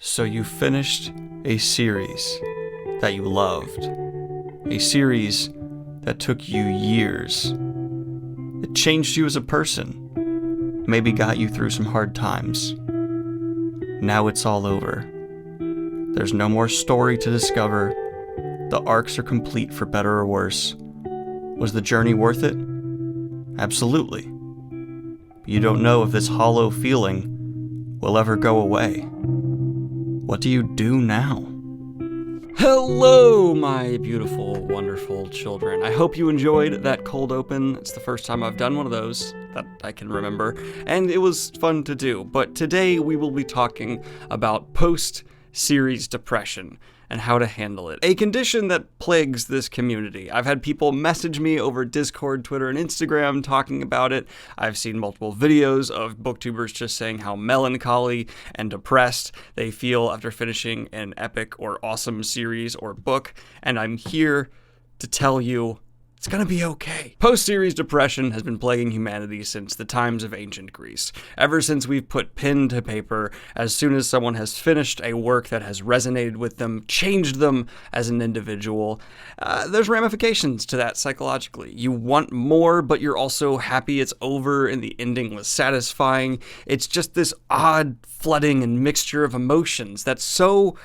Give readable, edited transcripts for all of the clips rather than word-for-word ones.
So you finished a series that you loved, a series that took you years. It changed you as a person, maybe got you through some hard times. Now it's all over. There's no more story to discover. The arcs are complete for better or worse. Was the journey worth it? Absolutely. But you don't know if this hollow feeling will ever go away. What do you do now? Hello, my beautiful, wonderful children. I hope you enjoyed that cold open. It's the first time I've done one of those that I can remember, and it was fun to do. But today we will be talking about post-series depression and how to handle it. A condition that plagues this community. I've had people message me over Discord, Twitter, and Instagram talking about it. I've seen multiple videos of booktubers just saying how melancholy and depressed they feel after finishing an epic or awesome series or book, and I'm here to tell you it's gonna be okay. Post-series depression has been plaguing humanity since the times of ancient Greece. Ever since we've put pen to paper, as soon as someone has finished a work that has resonated with them, changed them as an individual, there's ramifications to that psychologically. You want more, but you're also happy it's over and the ending was satisfying. It's just this odd flooding and mixture of emotions that's so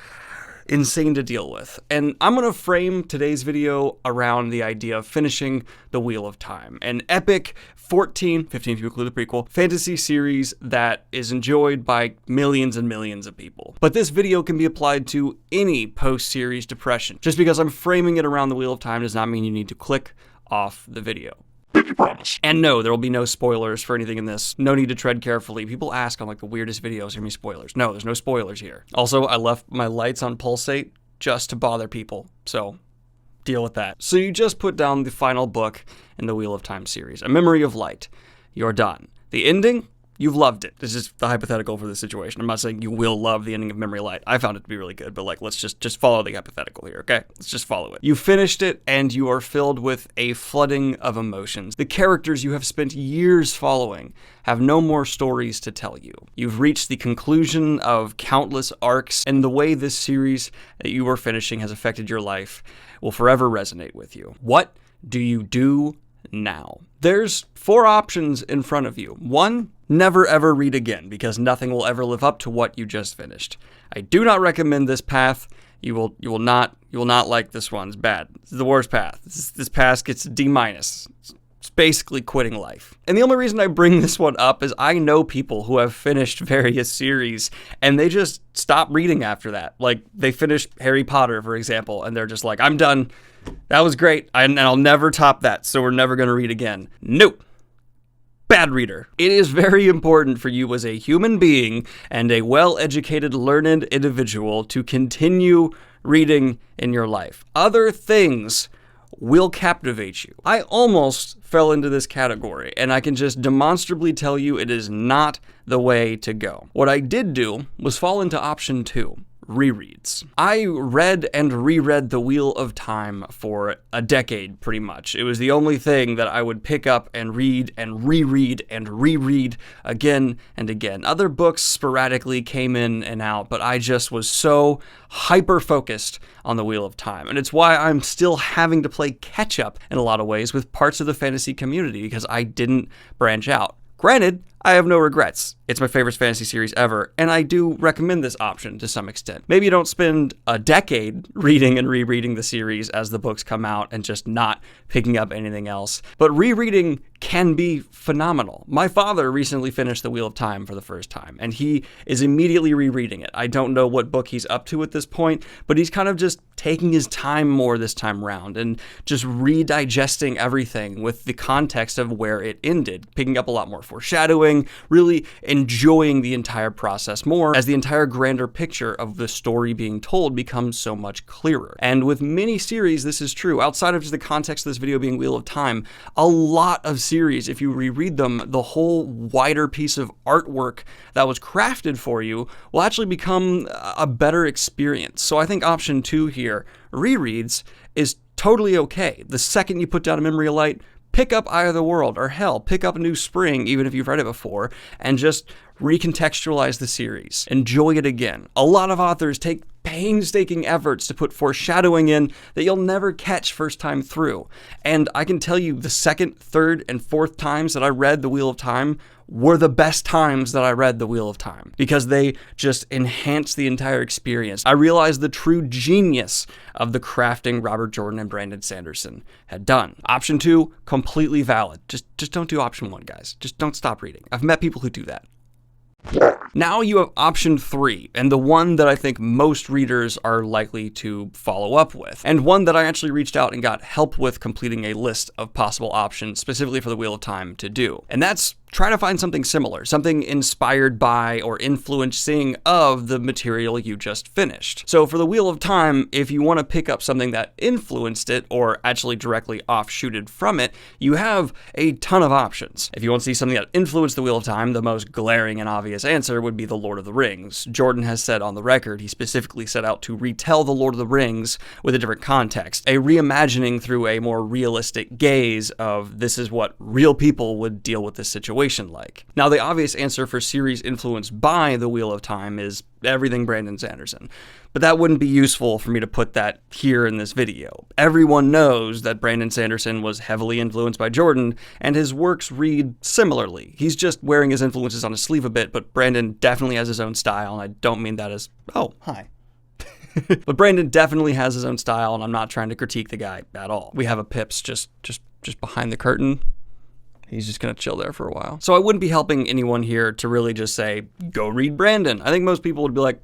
insane to deal with. And I'm going to frame today's video around the idea of finishing The Wheel of Time, an epic 15 if you include the prequel, fantasy series that is enjoyed by millions and millions of people. But this video can be applied to any post-series depression. Just because I'm framing it around The Wheel of Time does not mean you need to click off the video. And no, there will be no spoilers for anything in this. No need to tread carefully. People ask on like the weirdest videos, give me spoilers. No, there's no spoilers here. Also, I left my lights on pulsate just to bother people, so deal with that. So you just put down the final book in the Wheel of Time series, A Memory of Light. You're done. The ending? You've loved it. This is the hypothetical for this situation. I'm not saying you will love the ending of Memory of Light. I found it to be really good, but like, let's just follow the hypothetical here, okay? Let's just follow it. You finished it, and you are filled with a flooding of emotions. The characters you have spent years following have no more stories to tell you. You've reached the conclusion of countless arcs, and the way this series that you are finishing has affected your life will forever resonate with you. What do you do now? There's 4 options in front of you. 1, never ever read again, because nothing will ever live up to what you just finished. I do not recommend this path. You will not like this one. It's bad. It's the worst path. This path gets a D-. It's basically quitting life. And the only reason I bring this one up is I know people who have finished various series and they just stop reading after that. Like, they finished Harry Potter, for example, and they're just like, I'm done. That was great, and I'll never top that, so we're never going to read again. Nope. Bad reader. It is very important for you as a human being and a well-educated, learned individual to continue reading in your life. Other things will captivate you. I almost fell into this category, and I can just demonstrably tell you it is not the way to go. What I did do was fall into option 2. Rereads. I read and reread The Wheel of Time for a decade, pretty much. It was the only thing that I would pick up and read and reread and reread again and again. Other books sporadically came in and out, but I just was so hyper-focused on The Wheel of Time. And it's why I'm still having to play catch-up in a lot of ways with parts of the fantasy community, because I didn't branch out. Granted, I have no regrets. It's my favorite fantasy series ever, and I do recommend this option to some extent. Maybe you don't spend a decade reading and rereading the series as the books come out and just not picking up anything else, but rereading can be phenomenal. My father recently finished The Wheel of Time for the first time, and he is immediately rereading it. I don't know what book he's up to at this point, but he's kind of just taking his time more this time round and just redigesting everything with the context of where it ended, picking up a lot more foreshadowing, really enjoying the entire process more as the entire grander picture of the story being told becomes so much clearer. And with many series, this is true. Outside of just the context of this video being Wheel of Time, a lot of series, if you reread them, the whole wider piece of artwork that was crafted for you will actually become a better experience. So I think option 2 here, rereads, is totally okay. The second you put down A Memory of Light, pick up Eye of the World, or hell, pick up New Spring, even if you've read it before, and just recontextualize the series. Enjoy it again. A lot of authors take painstaking efforts to put foreshadowing in that you'll never catch first time through. And I can tell you the second, third, and fourth times that I read The Wheel of Time were the best times that I read The Wheel of Time, because they just enhance the entire experience. I realized the true genius of the crafting Robert Jordan and Brandon Sanderson had done. Option 2, completely valid. Just don't do option 1, guys. Just don't stop reading. I've met people who do that. Now you have option 3, and the one that I think most readers are likely to follow up with, and one that I actually reached out and got help with completing a list of possible options specifically for the Wheel of Time to do. And that's try to find something similar, something inspired by or influencing of the material you just finished. So for the Wheel of Time, if you want to pick up something that influenced it or actually directly offshooted from it, you have a ton of options. If you want to see something that influenced the Wheel of Time, the most glaring and obvious answer would be The Lord of the Rings. Jordan has said on the record he specifically set out to retell The Lord of the Rings with a different context, a reimagining through a more realistic gaze of this is what real people would deal with this situation like. Now, the obvious answer for series influenced by The Wheel of Time is everything Brandon Sanderson, but that wouldn't be useful for me to put that here in this video. Everyone knows that Brandon Sanderson was heavily influenced by Jordan, and his works read similarly. He's just wearing his influences on his sleeve a bit, but Brandon definitely has his own style, and I don't mean that as, oh, hi. But Brandon definitely has his own style, and I'm not trying to critique the guy at all. We have a Pips just behind the curtain. He's just going to chill there for a while. So I wouldn't be helping anyone here to really just say, go read Brandon. I think most people would be like,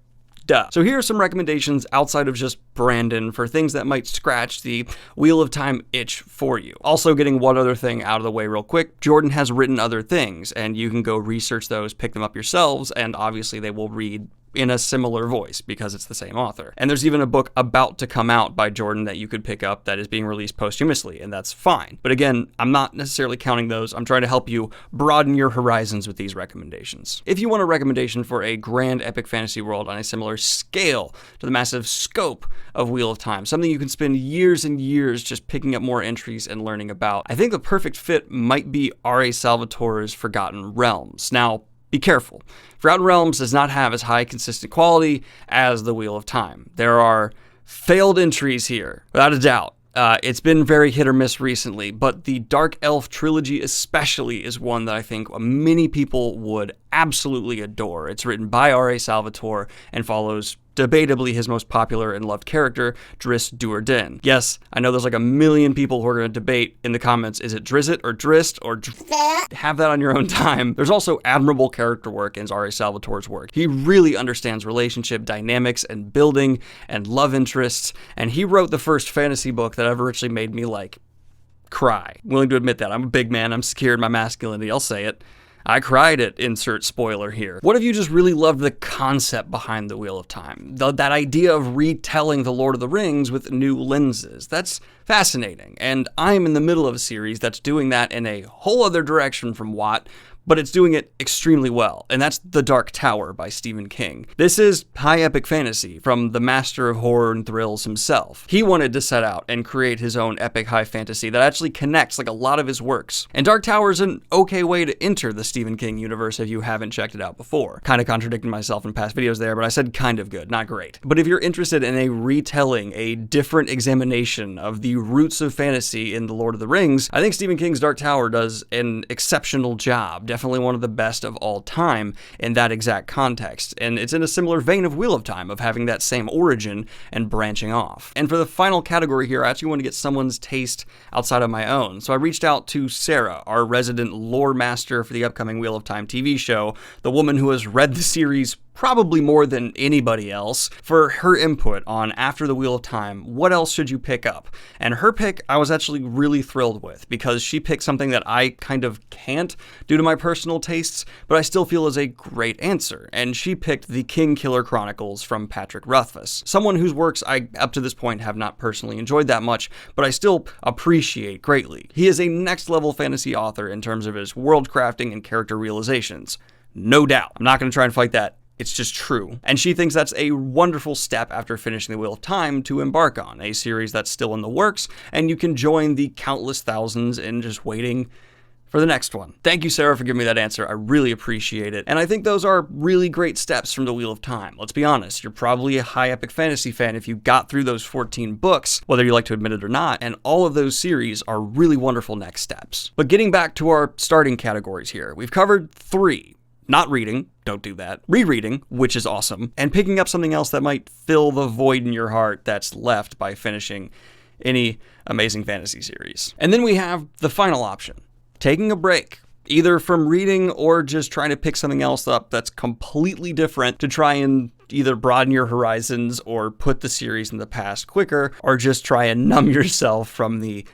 duh. So here are some recommendations outside of just Brandon for things that might scratch the Wheel of Time itch for you. Also, getting one other thing out of the way real quick, Jordan has written other things, and you can go research those, pick them up yourselves, and obviously they will read in a similar voice because it's the same author. And there's even a book about to come out by Jordan that you could pick up that is being released posthumously, and that's fine. But again, I'm not necessarily counting those. I'm trying to help you broaden your horizons with these recommendations. If you want a recommendation for a grand epic fantasy world on a similar scale to the massive scope of Wheel of Time, something you can spend years and years just picking up more entries and learning about, I think the perfect fit might be R.A. Salvatore's Forgotten Realms. Now, be careful. Forgotten Realms does not have as high consistent quality as The Wheel of Time. There are failed entries here, without a doubt. It's been very hit or miss recently, but the Dark Elf Trilogy especially is one that I think many people would absolutely adore. It's written by R.A. Salvatore and follows debatably his most popular and loved character, Drizzt Do'Urden. Yes, I know there's like a million people who are going to debate in the comments, is it Drizzt or Drizzt or have that on your own time. There's also admirable character work in R.A. Salvatore's work. He really understands relationship dynamics and building and love interests, and he wrote the first fantasy book that ever actually made me like cry. Willing to admit that. I'm a big man, I'm secure in my masculinity, I'll say it. I cried at insert spoiler here. What if you just really loved the concept behind the Wheel of Time? That idea of retelling The Lord of the Rings with new lenses. That's fascinating. And I'm in the middle of a series that's doing that in a whole other direction from Watt, but it's doing it extremely well, and that's The Dark Tower by Stephen King. This is high epic fantasy from the master of horror and thrills himself. He wanted to set out and create his own epic high fantasy that actually connects like a lot of his works. And Dark Tower is an okay way to enter the Stephen King universe if you haven't checked it out before. Kind of contradicting myself in past videos there, but I said kind of good, not great. But if you're interested in a retelling, a different examination of the roots of fantasy in The Lord of the Rings, I think Stephen King's Dark Tower does an exceptional job. Definitely one of the best of all time in that exact context. And it's in a similar vein of Wheel of Time, of having that same origin and branching off. And for the final category here, I actually want to get someone's taste outside of my own. So I reached out to Sarah, our resident lore master for the upcoming Wheel of Time TV show, the woman who has read the series probably more than anybody else, for her input on after the Wheel of Time, what else should you pick up? And her pick I was actually really thrilled with, because she picked something that I kind of can't due to my personal tastes, but I still feel is a great answer. And she picked The King Killer Chronicles from Patrick Rothfuss, someone whose works I up to this point have not personally enjoyed that much, but I still appreciate greatly. He is a next level fantasy author in terms of his world crafting and character realizations. No doubt. I'm not going to try and fight that It's just true. And she thinks that's a wonderful step after finishing The Wheel of Time to embark on, a series that's still in the works, and you can join the countless thousands in just waiting for the next one. Thank you, Sarah, for giving me that answer. I really appreciate it. And I think those are really great steps from The Wheel of Time. Let's be honest, you're probably a high epic fantasy fan if you got through those 14 books, whether you like to admit it or not, and all of those series are really wonderful next steps. But getting back to our starting categories here, we've covered 3. Not reading, don't do that. Rereading, which is awesome, and picking up something else that might fill the void in your heart that's left by finishing any amazing fantasy series. And then we have the final option. Taking a break, either from reading or just trying to pick something else up that's completely different to try and either broaden your horizons or put the series in the past quicker, or just try and numb yourself from the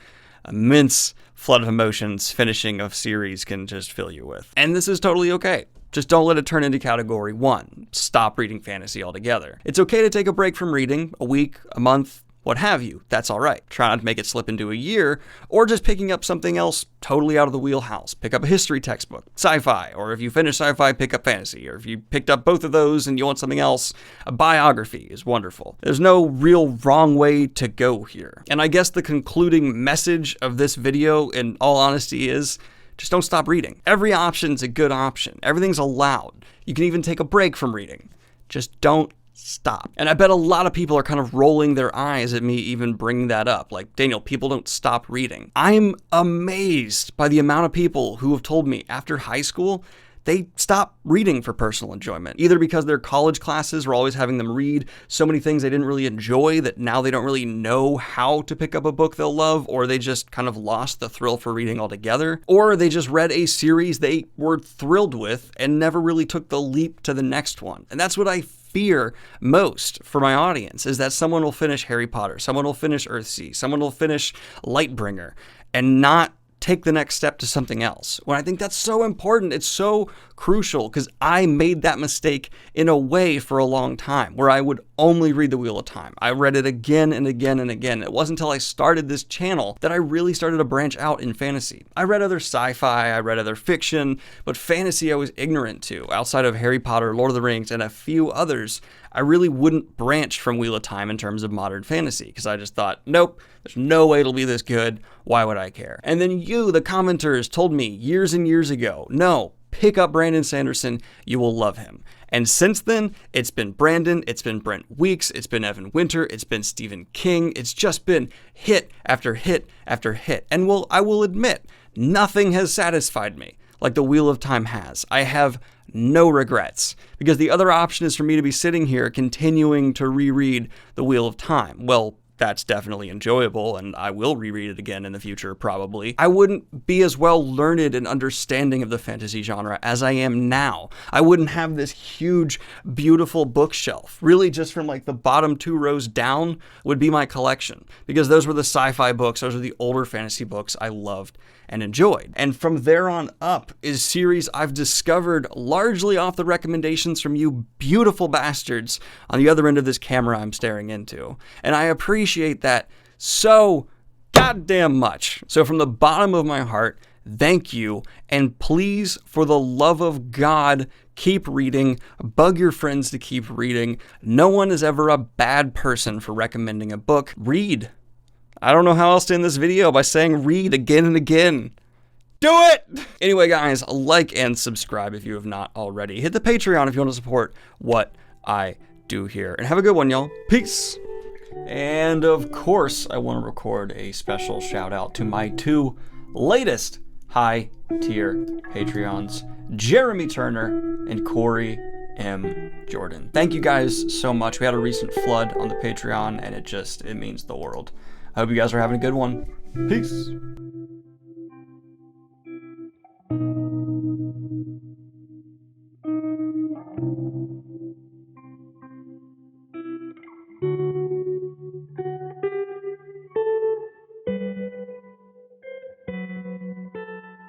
immense flood of emotions finishing a series can just fill you with. And this is totally okay. Just don't let it turn into category 1. Stop reading fantasy altogether. It's okay to take a break from reading, a week, a month, what have you. That's all right. Try not to make it slip into a year, or just picking up something else totally out of the wheelhouse. Pick up a history textbook, sci-fi, or if you finish sci-fi, pick up fantasy, or if you picked up both of those and you want something else, a biography is wonderful. There's no real wrong way to go here. And I guess the concluding message of this video, in all honesty, is just don't stop reading. Every option's a good option. Everything's allowed. You can even take a break from reading. Just don't stop. And I bet a lot of people are kind of rolling their eyes at me even bringing that up. Like, Daniel, people don't stop reading. I'm amazed by the amount of people who have told me after high school, they stop reading for personal enjoyment, either because their college classes were always having them read so many things they didn't really enjoy that now they don't really know how to pick up a book they'll love, or they just kind of lost the thrill for reading altogether, or they just read a series they were thrilled with and never really took the leap to the next one. And that's what I fear most for my audience, is that someone will finish Harry Potter, someone will finish Earthsea, someone will finish Lightbringer, and not take the next step to something else. When I think that's so important, it's so crucial, because I made that mistake in a way for a long time, where I would only read The Wheel of Time. I read it again and again and again. It wasn't until I started this channel that I really started to branch out in fantasy. I read other sci-fi, I read other fiction, but fantasy I was ignorant to. Outside of Harry Potter, Lord of the Rings, and a few others, I really wouldn't branch from Wheel of Time in terms of modern fantasy, because I just thought, nope, there's no way it'll be this good. Why would I care? And then you, the commenters, told me years and years ago, no, pick up Brandon Sanderson, you will love him. And since then, it's been Brandon, it's been Brent Weeks, it's been Evan Winter, it's been Stephen King. It's just been hit after hit after hit. And I will admit, nothing has satisfied me like The Wheel of Time has. I have no regrets, because the other option is for me to be sitting here continuing to reread The Wheel of Time. Well, that's definitely enjoyable, and I will reread it again in the future, probably. I wouldn't be as well learned and understanding of the fantasy genre as I am now. I wouldn't have this huge, beautiful bookshelf. Really, just from like the bottom 2 rows down would be my collection, because those were the sci-fi books, those are the older fantasy books I loved and enjoyed. And from there on up is series I've discovered largely off the recommendations from you beautiful bastards on the other end of this camera I'm staring into. And I appreciate that so goddamn much. So from the bottom of my heart, thank you. And please, for the love of God, keep reading. Bug your friends to keep reading. No one is ever a bad person for recommending a book. Read. I don't know how else to end this video by saying read again and again. Do it! Anyway, guys, like and subscribe if you have not already. Hit the Patreon if you want to support what I do here. And have a good one, y'all. Peace! And of course, I want to record a special shout out to my 2 latest high tier Patreons, Jeremy Turner and Corey M. Jordan. Thank you guys so much. We had a recent flood on the Patreon, and it means the world. I hope you guys are having a good one. Peace.